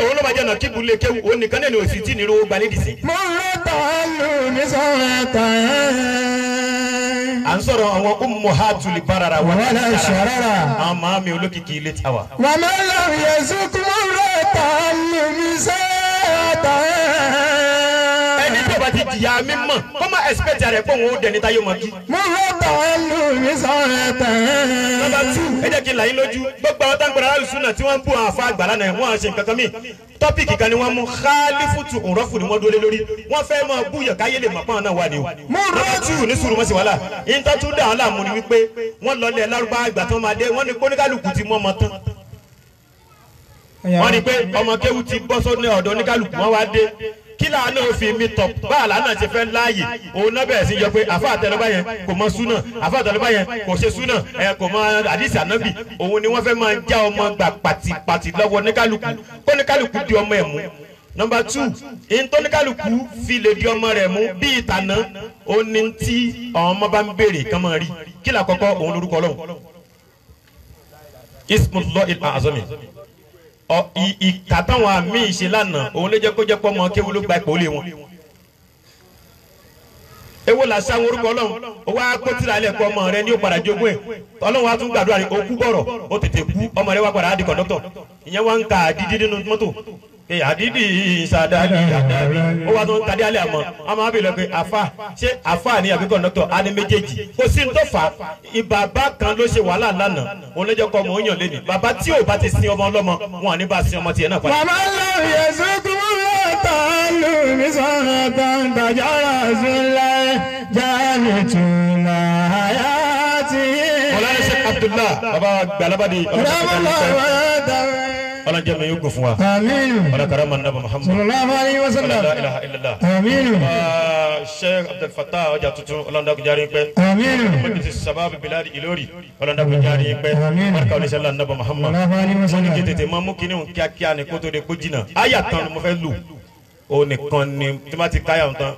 òun ló bá jẹ́ nà kíbu lè kéwu òun nìkan náà ni òsì tí nìrò gbalẹ̀ dì sí. múra tààlù mísàtà. à ń sọ̀rọ̀ àwọn ummuhatul barara wàhálà ìṣòrara. àwọn màámi olókìkí ilé tàwa. wà á máa lọ yẹsùn múra tààlù mísàtà. ẹni tí o bá ti jìyà mímọ̀ kó má expect rẹ̀ pé òun ó dẹni táyé mọ́ kí. mo fẹ́ tọ̀ ẹ́ lù mí sọ̀rọ̀ tán. Number 2 ẹ jẹ́ kí n là yín lójú gbogbo àwọn táǹgbà alùsùnà tí wọ́n ń bú àwọn afá àgbàlá náà wọ́n á ṣe nǹkan kan mí tọ́pìkì kan ni wọ́n mú khalifutu òrọ́fù ni wọ́n dúró lé lórí wọ́n fẹ́ máa bú yàn káyé lè mọ̀ pọ́n náà wà ní o. Number 2 ní sùúrù mọ́sí wàhálà ìtọ́jú dà wọ́n láàmú ni wípé wọ́n lọlé lárúbá àgbà tó máa dé wọ́n ní kóníkálùkù ti mọ́ ọmọ tán wọ́n ní pé ọmọ kéwù ti bọ́ sóní ọ̀dọ̀ oníkálùkù wọn wá dé kí làánà òfin mi tọ̀ báà làánà ti fẹ́ láàyè òun náà bẹ̀rẹ̀ sí yọ pé àfa àtẹnubá yẹn kò mọ súnà àfa àtẹnubá yẹn kò ṣe súnà kò mọ àdìsí ànábì òun ni wọ́n fẹ́ máa já ọmọ gbà pàtìpàtì lọ́wọ́ oníkálùkù kó oníkálùkù di ọmọ ẹ̀ mú. Number 2 ìntọ́níkálùkù fi lè di ọmọ rẹ̀ mú bí ìtànà òní tí àwọn ọmọ bá ń béèrè kán máa rí kí làkọ́kọ́ òun lórúkọ Ọlọ́run ismullahi al-azami ìkà táwọn àmì ìṣe lánàá òun ló jẹ́ kó jẹ́ pọ́ ọmọ kéwú ló gba ipò lé wọn. Ewo la sa orúkọ Ọlọ́run ó wá kó tìrà ilẹ̀ kọ́ ọmọ rẹ ní ó padà jogún ẹ̀ Ọlọ́run wa tún gbàdúrà rẹ̀ ó kú bọ̀rọ̀ ó tètè kú ọmọ rẹ wá padà á di kọ̀ńdọ́tọ̀ ìyẹn wá ń ka àdídí nínú mọ́tò àdídì ìsàdáàdì àdáàdì ó wá tó ń tadé alẹ́ àmọ́ àmọ́ àbí lọ pé àfa ṣé àfa ni àbí kọ̀ńdọ́tọ̀ á ní méjèèjì kò sí ní tó fà á ìbàbá kan ló ṣe wàhálà lánàá òun ló jẹ́ kọ́ ọmọ òyìn lẹ́nu bàbá tí ò bá ti sin ọmọ ọlọ́mọ wọn à ní bá sin ọmọ tiẹ̀ náà padà. wàá máa ń lọ yẹsùn kúrò tán lù mí sọ̀rọ̀ tán tàjára sílẹ̀ jáde tùnà àyàtì. Mọ̀lánà Sheikh Abdullah bàbá Gbalabadi ọlọ́njẹ́ mi yóò gùn fún wa. Àmín. ọlọ́kàrà máa nàbà Muhammad. sallallahu alayhi wa sallam. la ilaha illallah. Àmín. Sheikh Abdul Fattah ọjà tuntun ọlọ́ndàkùn járe pẹ́. Àmín. mọ̀lẹ́tì sábàbí biladi Ìlọrí ọlọ́ndàkùn járe pẹ́. Àmín. barika oníṣẹ́lá nàbà Muhammad. sallallahu alayhi wa wọ́n ní sallam. kí tètè máa mú kíní òun kíákíá ni kótó de kó jìnnà. àyà tán ni mo fẹ́ lù. ó nìkan ni tí ma ti káyà tán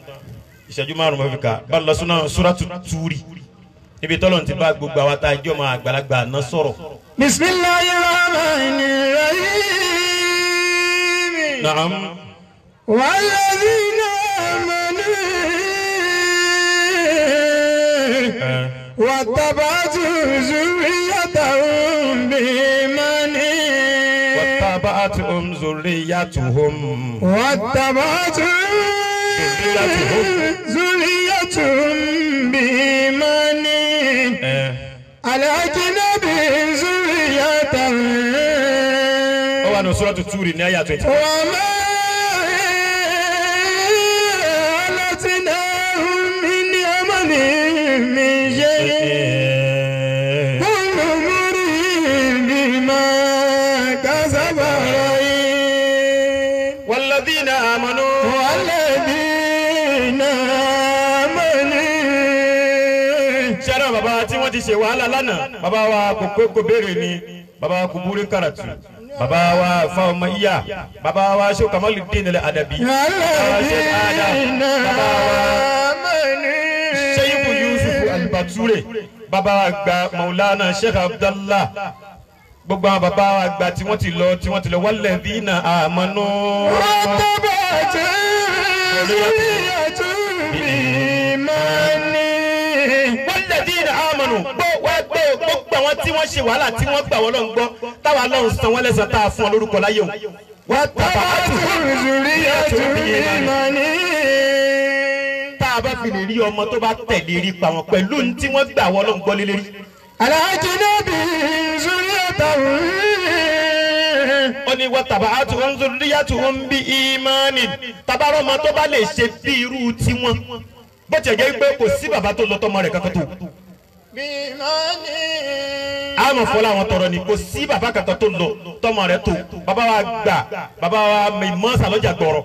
ìṣẹ́jú márùn-ún mo fi kà bá lọ sínú Suratu Turi níbi tọ́lọ̀ ti bá gbogbo àwọn tá a jọ máa àgbàlagbà náà sọ̀rọ̀. bismillahirrahmanirrahim. Naam. والذين آمنوا واتبعتهم ذريتهم بإيمان واتبعتهم ذريتهم بإيمان ألحقنا بهم ذريتهم. هو أنا سورة التوري نهاية 20. وما ألتناهم من عملهم من شيء كل امرئ بما كسب رهين. والذين آمنوا ṣẹ́rọ bàbá tí wọ́n ti ṣe wàhálà lánàá bàbá wa kò béèrè ni bàbá wa kò búrẹ́ karatu bàbá wa fa ọmọ iya bàbá wa ṣe kàmálù dín nílẹ̀ àdàbí bàbá wa ṣe àdá bàbá wa ṣẹ́yìnbó Yusufu Alibature bàbá wa gba Maulana Sheikh Abdallah gbogbo àwọn bàbá wa gba tí wọ́n ti lọ walladhina amanu. walladhina amanu gbogbo àwọn tí wọ́n ṣe wàhálà tí wọ́n gbà wọ́n lọ́n gbọ́ táwa lọ́n san wọ́n lẹ́san tá a fún ọ lórúkọ láyé o. tá a bá fi lè rí ọmọ tó bá tẹ̀lé rí pa wọn pẹ̀lú ní tí wọ́n gbà wọ́n lọ́n gbọ́ lé lérí. alájínàbí zuriyatahu. ó ní wattaba'atuhum zurriyatuhum bi imani tabarọ́ ọmọ tó bá lè ṣe bí irú tiwọn bó tiẹ̀ jẹ́ pé kò sí bàbá tó lọ tọmọ rẹ̀ kankan tó. àmọ̀ fọlá àwọn tọrọ ni kò sí bàbá kankan tó lọ tọmọ rẹ̀ tó bàbá wa gbà bàbá wa mọ̀ọ́sà lọ́jà gbọ̀rọ̀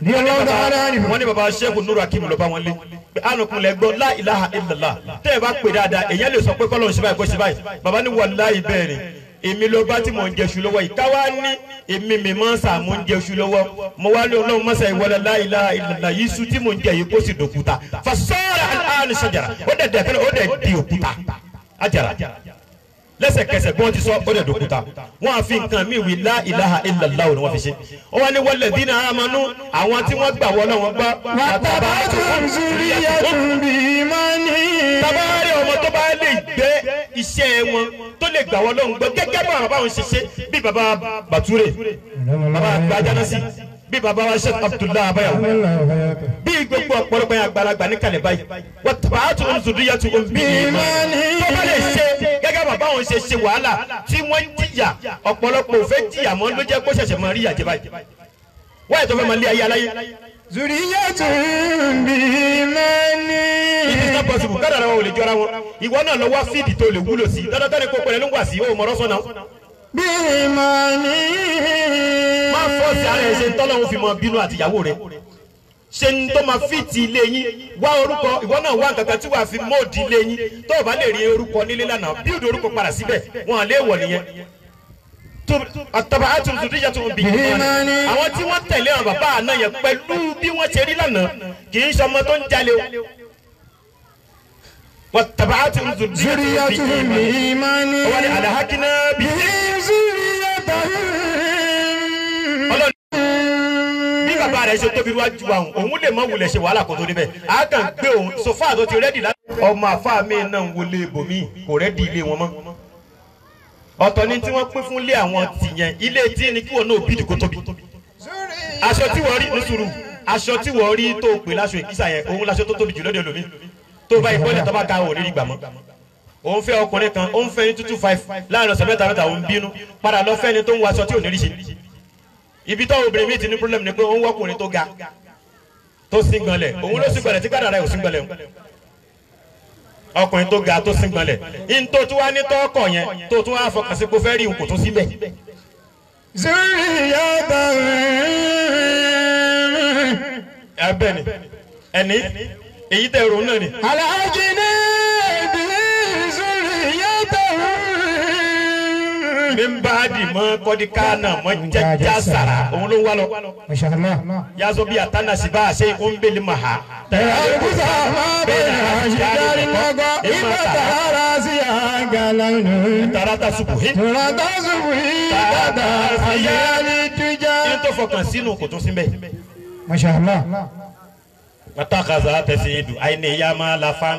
wọ́n ní bàbá Sheikh Nuru Hakim ló bá wọn lé anukunlẹ̀ gbọ́ la ilaha illallah tẹ́ ẹ bá pè dáadáa èyàn lè sọ pé kọ́lọ́ ń ṣe báyìí kó ṣe báyìí bàbá ní wallahi bẹ́ẹ̀ ni èmi ló bá tí mò ń jẹṣu lọ́wọ́ yìí káwá ní èmi mi máa ń sà mò ń jẹṣu lọ́wọ́ mo wá lé ọlọ́run mọ́sá ìwọlẹ̀ la ilaha illallah yìí su tí mò ń jẹ yìí kó sì dòkúta fasara al-an shajara ó dẹ̀ dẹ̀ tẹ́lẹ̀ ó dẹ̀ di òkúta ajara lẹ́sẹ̀kẹsẹ̀ bí wọ́n ti sọ ó dẹ̀ dòkúta wọ́n á fi nǹkan mi wí la ilaha illallah ni wọ́n fi ṣe ó wá ní walladhina amanu àwọn tí wọ́n gbà wọ́n náà wọ́n gbà wattaba'tuhum zurriyyatuhum biimani. tabaari ọmọ tó bá lè gbé iṣẹ́ wọn tó lè gbà wọ́n lọ́hùn gbọ́ gẹ́gẹ́ bá àwọn báwọn ṣe ṣe bí baba Bature baba Gbajanasi bí baba wa Sheikh Abdullahi Abayawo bí gbogbo ọ̀pọ̀lọpọ̀ yẹn àgbàlagbà ní kalẹ̀ báyìí wọ́n tàbá tó ń zùdú yàtọ̀ òun bí ìmánì tó bá lè ṣe gẹ́gẹ́ bàbá wọn ṣe wàhálà tí wọ́n jìyà ọ̀pọ̀lọpọ̀ òfé jìyà mọ́ ló jẹ́ kó ṣẹ̀ṣẹ̀ máa rí ìyàjẹ́ báyìí wọ́n ètò fẹ́ máa lé ayé aláyé. zuriyatun bi imani. it is not possible kádàrá wọn ò lè jọra wọn ìwọ náà lọ wá fíìdì tó lè wúlò sí dandan tẹ́lẹ̀ kó pẹ̀lẹ́ ló ń wà sí ó mọ̀rọ́ sọ́nà. bi imani. má fọ́ọ̀sì ara ẹ̀ ṣe ń tọ́lọ́hún fi mọ bínú àtìyàwó rẹ̀ ṣe ń tó máa fìtì ilé yín wá orúkọ ìwọ náà wá nǹkan tí wàá fi móòdì ilé yín tó o bá lè rí orúkọ nílé lánàá bíòdì orúkọ padà síbẹ̀ wọn à lè wọ̀ nìyẹn. àtàbà àtúntò tó ń bì í àwọn tí wọ́n tẹ̀lé àwọn bàbá àná yẹn pẹ̀lú bí wọ́n ṣe rí lánàá kì í ṣọmọ tó ń jalè o. àtàbà àtúntò tó ń bì í wọ́n ní àlàhákínà bí bàbá rẹ̀ ṣe tóbi wájú wa òun lè mọ wulẹ̀ ṣe wàhálà kó tó débẹ̀ a kàn gbé òun sofa tó ti rẹ́dì láti. ọmọ àfa mi náà ń wọlé ibòmí kò rẹ́dì ilé wọn mọ́ ọ̀tọ̀ ni tí wọ́n pín fún ilé àwọn tìyẹn ilé tí ni kí wọn náà bídì kó tóbi. aṣọ tí wọ́n rí ní sùúrù aṣọ tí wọ́n rí tó pè láṣọ ìkísà yẹn òun láṣọ tó tóbi jù lóde lómi tó bá ìbọlẹ̀ tó bá ka òun rí gbà mọ́. òun fẹ́ ọkùnrin kan òun fẹ́ ní 225 láàrin ọ̀sẹ̀ mẹ́ta òun bínú padà lọ fẹ́ni tó ń wọ aṣọ tí ò ní rí ṣe ibi tó obìnrin mi ti ní problem ni pé òun wọ́kùnrin tó ga tó síngbọnlẹ̀ òun ló síngbọnlẹ̀ tí kádàrá ẹ̀ ò síngbọnlẹ̀ ọkùnrin tó ga tó síngbọnlẹ̀ in tó tún wá ní tọ́kọ̀ yẹn tó tún wá fọkàn sí kó fẹ́ rí nǹkó tún síbẹ̀. zuriyatan. ẹbẹ ni ẹni èyí tẹ ronú náà ni. alhajina bi zuriyatan. min baadi mọ kọdikana mọ jẹjẹ sara òun ló ń wá lọ. mashallah. yaso bi atana siba ase onbeli maha. tẹ̀yàkúsà máa bẹ̀rẹ̀ àṣìjáde mọ́gọ́ ìbátara sí àgàlànà. tarata subuhi. tarata subuhi. tata ayélujára tujà. kí n tó fọkàn sínú kò tún sí mbẹ. mashallah. matakaza tẹsidu ayi yama lafan.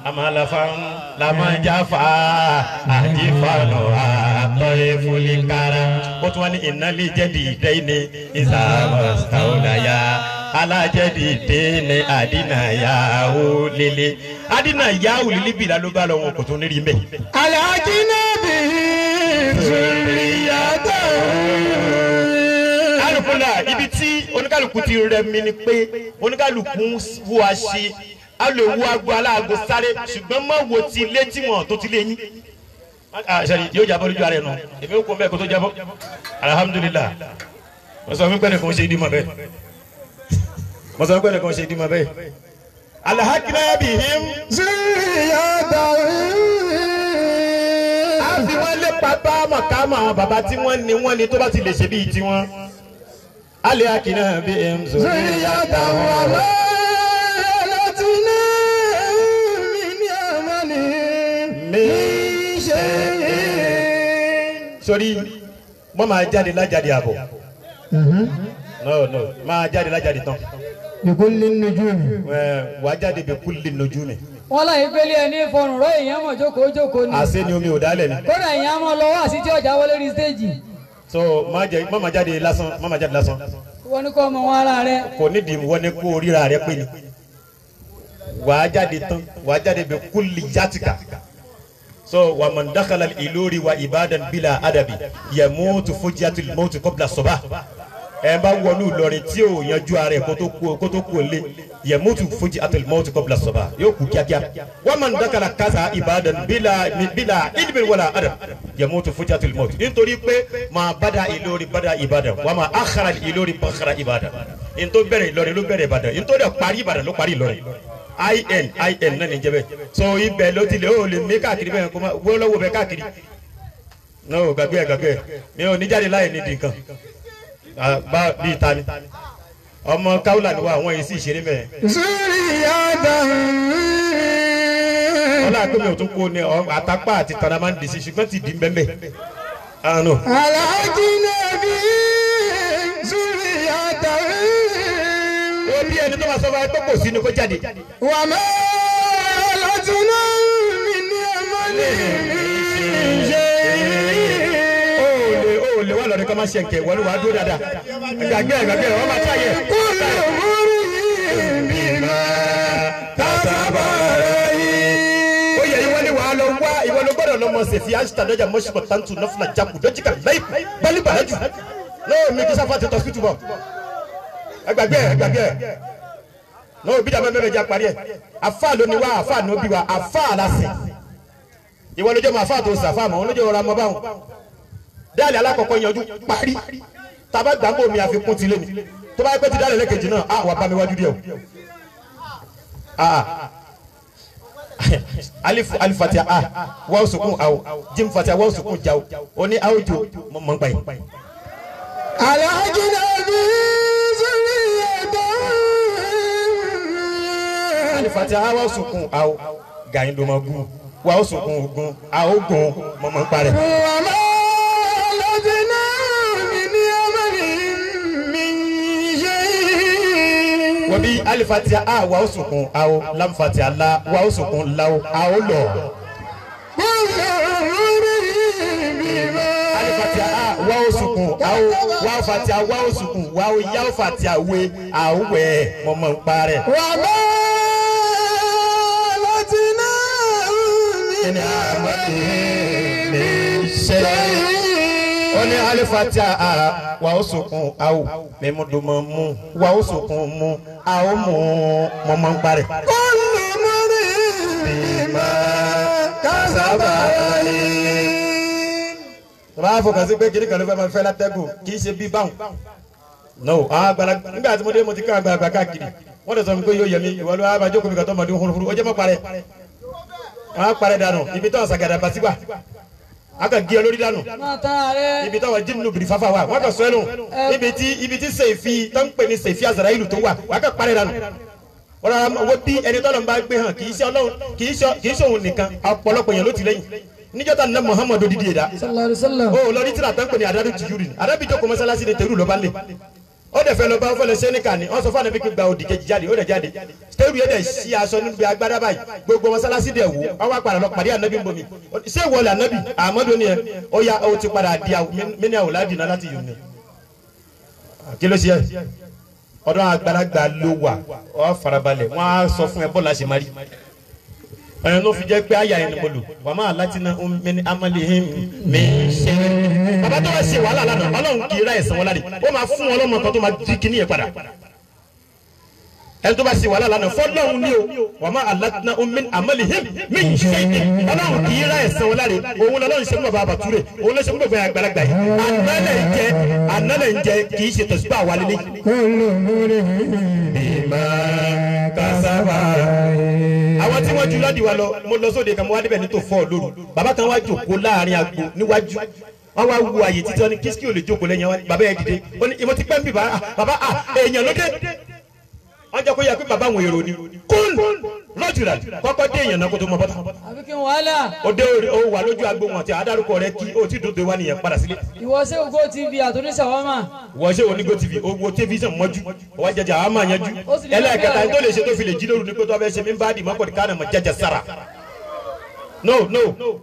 amalafan lamajafa ajifano atoye fulikara o tún wá ní ìnáli jẹdi ìdẹ́yìnì ìsàmọ̀sáwòláyà alájẹdi ìdẹ́yìnì àdínàyà òlélẹ àdínàyà òlélẹ bìlà ló bá lọ wọn kò tún ní rí mbẹ. alhajina bi zuriyatan. alùpùpù ibi tí oníkàlùkù ti rẹ̀ mí ni pé oníkàlùkù wú aṣe a lè wo agbo aláàgbo sáré ṣùgbọ́n má wo ti ilé tí wọn tó ti lé yín. sẹ́ni yóò jábọ́ lójú ara ẹ̀ nù èmi ò kó bẹ́ẹ̀ kó tó jábọ́ alhamdulilah mo sọ fún pẹ́ẹ́nì kan ṣe ìdímọ̀ bẹ́ẹ̀ mo sọ fún pẹ́ẹ́nì kan ṣe ìdímọ̀ bẹ́ẹ̀. alahakina bihim zuriyatan. a fi wọn lé pàpà màkàmà àwọn bàbá tí wọ́n ní tó bá ti lè ṣe bíi tiwọn. alahakina bihim zuriyatan wàlá. sori mo máa jáde lájáde àbọ̀ no máa jáde lájáde tán bikulli nujumi. wàá jáde bikulli nujumi. wọ́n láyé pélé ẹni fọrùn rọ èèyàn mọ̀ jókòó ni. àṣé ni omi ò dálẹ̀ ni. kódà èèyàn mọ̀ lọ́wọ́ àti tí ọjà wọlé rí stéèjì. so má máa jáde lásán má máa jáde lásán. wọ́n ní kó ọmọ wọn ara rẹ. kò nídìí wọ́n ní kó ríra rẹ pé ni wàá jáde tán wàá jáde bikulli játika. so wa man dakhala al-ilori wa ibadan bila adabi yamutu fujiatul maut qabla sabah ẹ bá wọnú Ìlọrin tí ò yanjú ara ẹ kó tó kú lé yamutu fujiatul maut qabla sabah yóò kú kíákíá wa man dakhala kaza ibadan bila ilmin wala adab yamutu fujiatul maut nítorí pé ma bada Ìlọrin bada ibadan wa ma akhara al-ilori bakhara ibadan in tó bẹ̀rẹ̀ Ìlọrin ló bẹ̀rẹ̀ Ìbàdàn in tó dẹ̀ parí Ìbàdàn ló parí Ìlọrin in náà ní jẹ́bẹ̀ so ibẹ̀ ló ti lè ó lè mí káàkiri bẹ́ẹ̀ kó má wọ́n lọ́wọ́ bẹ́ẹ̀ káàkiri no gbàgbé mi ò ní jáde láì nídìí kan bá bíi ta ni ọmọ káwùlà ni wa àwọn yìí sì ṣeré mẹ́ẹ̀. zuriyatan. ọlá pé mi ò tún kó ní àtàpá àti tara máa ń dì sí ṣùgbọ́n ti dì ń bẹ́ẹ̀ bẹ́ẹ̀. alhajina bi zuriyatan. bí ẹni tó máa sọ fún ẹ pé kò sí ni kó jáde. wà má látúná mi ní ọmọlẹ ṣe. ó ò lè wà lọ́dẹ kọ́ máa ṣe nkẹ́ wọlé wàá dúró dáadáa gbàgbé wọ́n máa táyẹ̀. ó yẹ ìwọ ni wàá lọ wá ìwọ ló gbọ́dọ̀ lọ́mọ ṣèfì àṣìṣe àdọ́jà mọ́ṣúkọ̀ tàǹtù nọ́fúnà jákù dọ́jíkà láì bálí bàlájù lọ́wọ́ mi kí sáfà ti tọ́ sí túbọ̀ gbàgbé lọ́wọ́ bí dàbẹ́ mẹ́rẹ̀ jẹ́ parí ẹ̀ àfà ló ní wá àfà ní òbí wa àfà lásìn ìwọ lójó ma àfà tó sàfà mọ́ olójó ọ̀rọ̀ ọmọ báwọn dáàlì alákọ̀ọ́kọ́ yanjú parí tàbá gbàgbó mi àfikún ti lé mi tó bá pẹ́ ti dáàlì lẹ́kẹ̀jì náà á wà bá mi wájú díẹ̀ o alif fatia a wáwó sukun awo jim fatia wáwó sukun jawo oní awjo mọ̀ ń pa yìí. Alhaji Nabi alifati awa sukun awo gayin do ma gun wa o sukun ogun a o gun mo mo pare. Wabi alifati a wa o sukun awo lamfati ala wa o sukun lawo a o lọ. alifati a wa o sukun awo wa o fati a wa o sukun wa o ya o fati a we a o wẹ mo mo pare. Oni alifati a wa o sukun awo memudumo mu wa o sukun mu a o mu mo mo pare. Tọ́lá fọkàn sí pé kiri kan ló fẹ́ máa fẹ́ látẹ́gùn kì í ṣe bí báwọn. No, agbára nígbà tí mo dé mo ti ká àgbààgbà káàkiri wọ́n tẹ̀ sọ mi pé yóò yẹ mi ìwọ ló wá máa jókòó mi kàn tó ọmọdé hurufuru ó jẹ́ mọ́ parẹ́. Wọ́n á parẹ́ dànù ibi tó ń sàgàdà bàtí wà a ka gé olórí dànù ibi tó wà jíìmù bìrì fáfá wa wọ́n kà sọ ẹnu ibi tí sèfì tó ń pè ní sèfì azara ìlú tó wà wọ́n kà parẹ́ dànù. Wọ́n bí ẹni tọ́lọ̀ ń bá gbé hàn kì í ṣe òun nìkan ọ̀pọ̀lọpọ̀ yẹn ló ti lẹ́yìn níjọ́ta ní Muhammadu didi ẹ̀dá o lórí tíra tó ń pè ní adadu tìjúrì ni adábí jókòó mọ́sálásí ni tẹ̀rù lọ́ba lè ó dẹ̀ fẹ́ lọ́ba ó fẹ́ lọ sẹ́nìkà ni wọ́n sọ fún àná bí kí gba òdì kejì jáde ó dẹ̀ jáde tẹ̀rù yẹn dẹ̀ sí aṣọ níbi agbádá báyìí gbogbo mọ́sálásí dẹ̀ wò wọ́n wá padà lọ pàdé ànábì ń bomi ṣé ìwọlé ànábì Ahmadu ni ẹ ó yá ó ti padà di mini àwòládì náà láti yòó ni kí ló ṣe ọdún àgbàlagbà ló wà ọ farabalẹ̀ wọ́n á sọ fún ẹ bọ́ọ̀lù àṣemárí ẹni ló fi jẹ́ pé àyà ẹni mo lò wà máa látinà mi amali him mi ṣe. bàbá tó bá ṣe wàhálà lánàá Ọlọ́run kì í ra ẹ̀san wọn láre ó máa fún wọn lọ́mọ kan tó máa di kíní yẹn padà. ẹni tó bá ṣe wàhálà lánàá fọlọ́run ní o wà máa látinà mi amali him mi ṣe. Ọlọ́run kì í ra ẹ̀san wọn láre òun lọ́lọ́run ṣe fún bàbá àbàtúrè òun ló ṣe fún bàbá àgbàlagbà yìí ànálẹ̀ ń jẹ kì í ṣe tẹ̀síbà wà lélẹ̀. àwọn tí wọ́n ju lọ́dì wa lọ mo lọ sóde kan mo wá débẹ̀ ní tó fọ́ lóru bàbá kan wá jòkó láàrin agbo níwájú wọ́n wá wu àyè títí wọn ní kí ò lè jókòó lẹ́yìn wọn bàbá yẹn dìde ó ní ìmọ̀ ti pẹ́ ń bì bàbá èèyàn ló dé wọ́n jẹ́ kó yẹ kó bàbá àwọn èrò ni kún lọ́jùlá kọ́kọ́ dé èèyàn náà kó tó mọ bọ́tà. àbí kí n wàhálà. ó dé o wà lójú agbo wọn àti àdárúkọ rẹ kí o ti dòdò wá nìyẹn padà sílé. ìwọ ṣé Go TV àtúndísà wà má. wọ́n ṣé Go TV owó tẹlifíṣàn mọ́jú wọ́n jẹjẹ àwọn máa yanjú ẹlẹ́ẹ̀kẹta tó lè ṣe tó fi lè jí lóru ní pé tó fẹ́ ṣe mí bá dì mọ́kọ̀dí ká nàmọ́ jẹjẹ sára. no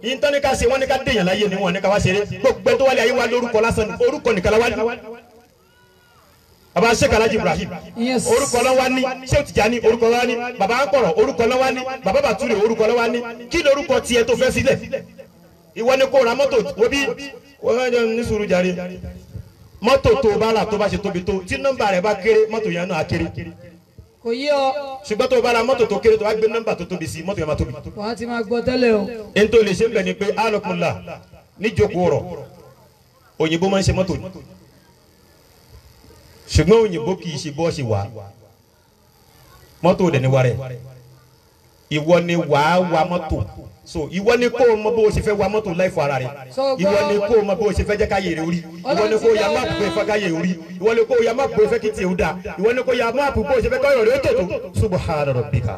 yín tán ní ká ṣe wọ́n ní ká déyàn láyé ni wọ́n ní ká wá ṣeré gbogbo tó wálé ayé wa lórúkọ lásán orúkọ nìkan la wá ní. baba Sheikh Alhaji Ibrahim orúkọ lọ wá ní Sheikh Tijani orúkọ lọ wá ní baba Akọrọ orúkọ lọ wá ní baba Bature orúkọ lọ wá ní kí lórúkọ tiẹ̀ tó fẹ́ sílẹ̀ ìwọ ni kó ra mọ́tò obi wọ́n ní sùúrù jàre mọ́tò tó bá rà tó bá ṣe tóbi tó tí nọ́mbà rẹ̀ bá kéré mọ́tò yẹn náà kéré kò yí ọ. ṣùgbọ́n tó bá ra mọ́tò tó kéré tó bá gbé nọ́mbà tó tóbi sí mọ́tò yẹn máa tóbi. wàá ti máa gbọ́ tẹ́lẹ̀ o. ẹni tó lè ṣe ń bẹ̀ ni pé alọ́kùnrin níjókòó rọ̀ òyìnbó máa ń ṣe mọ́tò ni ṣùgbọ́n òyìnbó kì í ṣe bọ́ ṣe wà mọ́tò dẹ̀ ni wà rẹ̀ ìwọ ni wàá wa mọ́tò so ìwọ ni kó o mọ bó o ṣe fẹ́ wa mọ́tò láì fọ ara rẹ̀ ìwọ ni kó o mọ bó o ṣe fẹ́ jẹ́ ká yèrè orí ìwọ ni kó o ya máàpù bó o fẹ́ ká yèrè orí ìwọ ni kó o ya máàpù bó o fẹ́ kí tiẹ̀ o da ìwọ ni kó o ya máàpù bó o ṣe fẹ́ ká yọ̀rọ̀ ètò tó subhana rabbika.